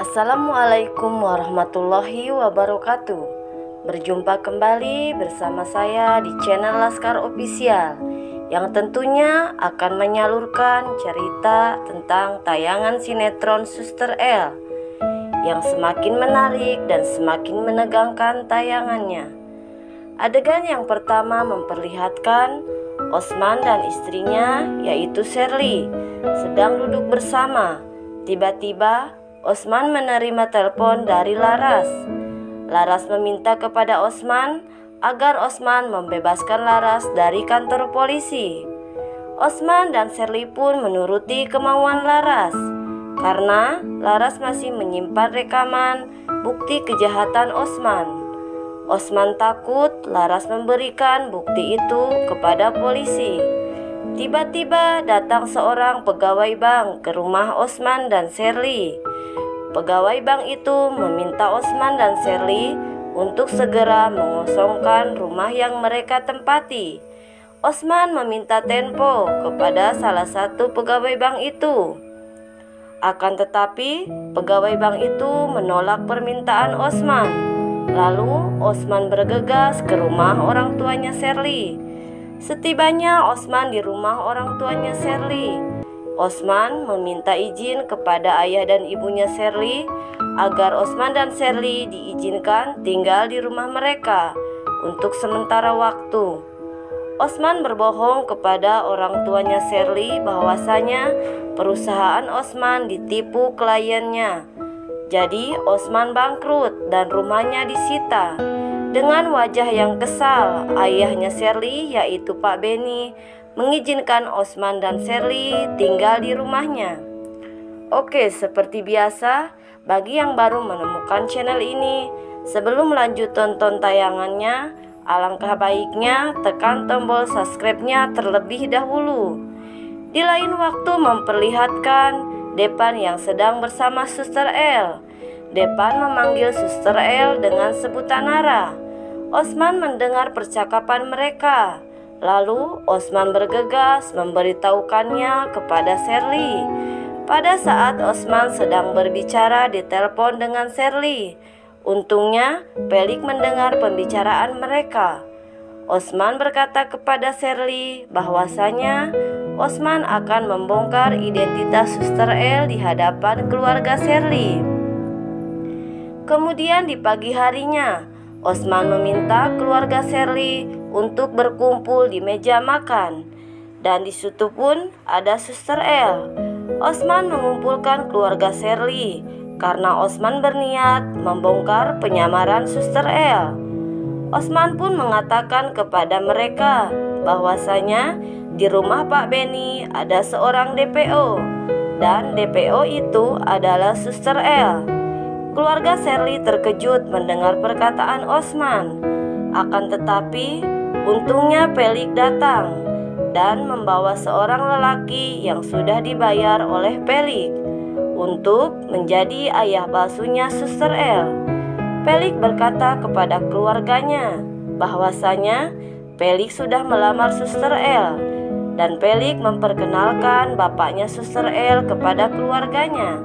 Assalamualaikum warahmatullahi wabarakatuh. Berjumpa kembali bersama saya di channel Laskar Official, yang tentunya akan menyalurkan cerita tentang tayangan sinetron Suster L yang semakin menarik dan semakin menegangkan tayangannya. Adegan yang pertama memperlihatkan Osman dan istrinya, yaitu Sherly, sedang duduk bersama. Tiba-tiba Osman menerima telepon dari Laras. Laras meminta kepada Osman agar Osman membebaskan Laras dari kantor polisi. Osman dan Sherly pun menuruti kemauan Laras, karena Laras masih menyimpan rekaman bukti kejahatan Osman. Osman takut Laras memberikan bukti itu kepada polisi. Tiba-tiba datang seorang pegawai bank ke rumah Osman dan Sherly. Pegawai bank itu meminta Osman dan Sherly untuk segera mengosongkan rumah yang mereka tempati. Osman meminta tempo kepada salah satu pegawai bank itu. Akan tetapi, pegawai bank itu menolak permintaan Osman. Lalu Osman bergegas ke rumah orang tuanya Sherly. Setibanya Osman di rumah orang tuanya Sherly, Osman meminta izin kepada ayah dan ibunya Sherly agar Osman dan Sherly diizinkan tinggal di rumah mereka untuk sementara waktu. Osman berbohong kepada orang tuanya Sherly bahwasanya perusahaan Osman ditipu kliennya. Jadi Osman bangkrut dan rumahnya disita. Dengan wajah yang kesal, ayahnya Sherly, yaitu Pak Benny, mengizinkan Osman dan Sherly tinggal di rumahnya. Oke, seperti biasa, bagi yang baru menemukan channel ini, sebelum lanjut tonton tayangannya, alangkah baiknya tekan tombol subscribe-nya terlebih dahulu. Di lain waktu memperlihatkan Depan yang sedang bersama Suster L. Depan memanggil Suster L dengan sebutan Nara. Osman mendengar percakapan mereka. Lalu Osman bergegas memberitahukannya kepada Sherly. Pada saat Osman sedang berbicara di telepon dengan Sherly, untungnya Pelik mendengar pembicaraan mereka. Osman berkata kepada Sherly bahwasanya Osman akan membongkar identitas Suster L di hadapan keluarga Sherly. Kemudian di pagi harinya, Osman meminta keluarga Sherly untuk berkumpul di meja makan, dan di situ pun ada Suster L. Osman mengumpulkan keluarga Sherly karena Osman berniat membongkar penyamaran Suster L. Osman pun mengatakan kepada mereka bahwasanya di rumah Pak Benny ada seorang DPO, dan DPO itu adalah Suster L. Keluarga Sherly terkejut mendengar perkataan Osman. Akan tetapi, untungnya Pelik datang dan membawa seorang lelaki yang sudah dibayar oleh Pelik untuk menjadi ayah palsunya Suster L. Pelik berkata kepada keluarganya bahwasanya Pelik sudah melamar Suster L, dan Pelik memperkenalkan bapaknya Suster L kepada keluarganya.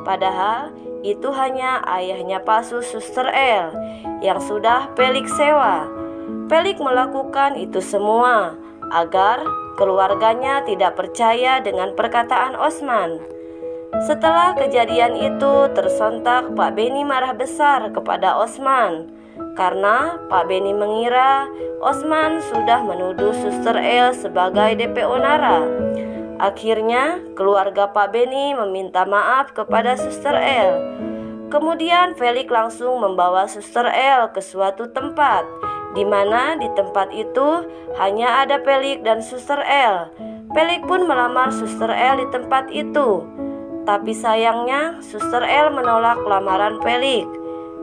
Padahal itu hanya ayahnya palsu Suster L yang sudah Pelik sewa. Pelik melakukan itu semua agar keluarganya tidak percaya dengan perkataan Osman. Setelah kejadian itu, tersontak Pak Benny marah besar kepada Osman, karena Pak Benny mengira Osman sudah menuduh Suster L sebagai DPO Nara. Akhirnya keluarga Pak Benny meminta maaf kepada Suster L. Kemudian Pelik langsung membawa Suster L ke suatu tempat, di mana di tempat itu hanya ada Pelik dan Suster L. Pelik pun melamar Suster L di tempat itu. Tapi sayangnya Suster L menolak lamaran Pelik,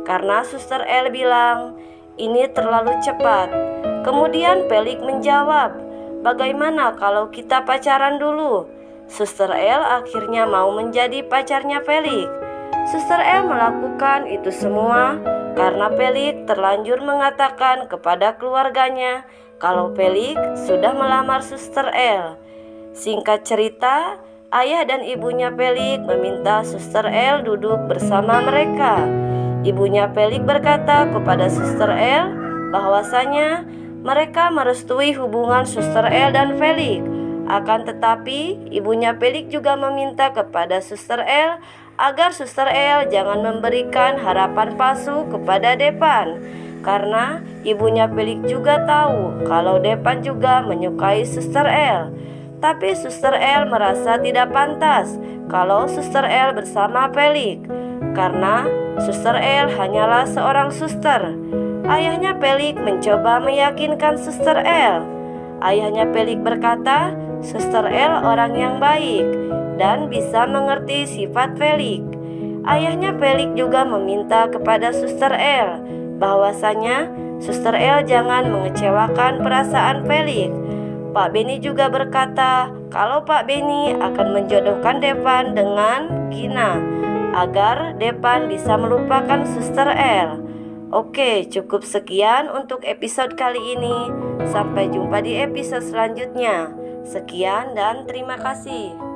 karena Suster L bilang ini terlalu cepat. Kemudian Pelik menjawab, bagaimana kalau kita pacaran dulu? Suster L akhirnya mau menjadi pacarnya Pelik. Suster L melakukan itu semua karena Pelik terlanjur mengatakan kepada keluarganya kalau Pelik sudah melamar Suster L. Singkat cerita, Ayah dan ibunya Pelik meminta Suster El duduk bersama mereka. Ibunya Pelik berkata kepada Suster El bahwasanya mereka merestui hubungan Suster El dan Pelik. Akan tetapi, ibunya Pelik juga meminta kepada Suster El agar Suster El jangan memberikan harapan palsu kepada Depan, karena ibunya Pelik juga tahu kalau Depan juga menyukai Suster El. Tapi Suster El merasa tidak pantas kalau Suster El bersama Pelik, karena Suster El hanyalah seorang suster. Ayahnya Pelik mencoba meyakinkan Suster El. Ayahnya Pelik berkata, Suster El orang yang baik dan bisa mengerti sifat Pelik. Ayahnya Pelik juga meminta kepada Suster El bahwasanya Suster El jangan mengecewakan perasaan Pelik. Pak Beni juga berkata kalau Pak Beni akan menjodohkan Depan dengan Gina agar Depan bisa melupakan Suster El. Oke, cukup sekian untuk episode kali ini. Sampai jumpa di episode selanjutnya. Sekian dan terima kasih.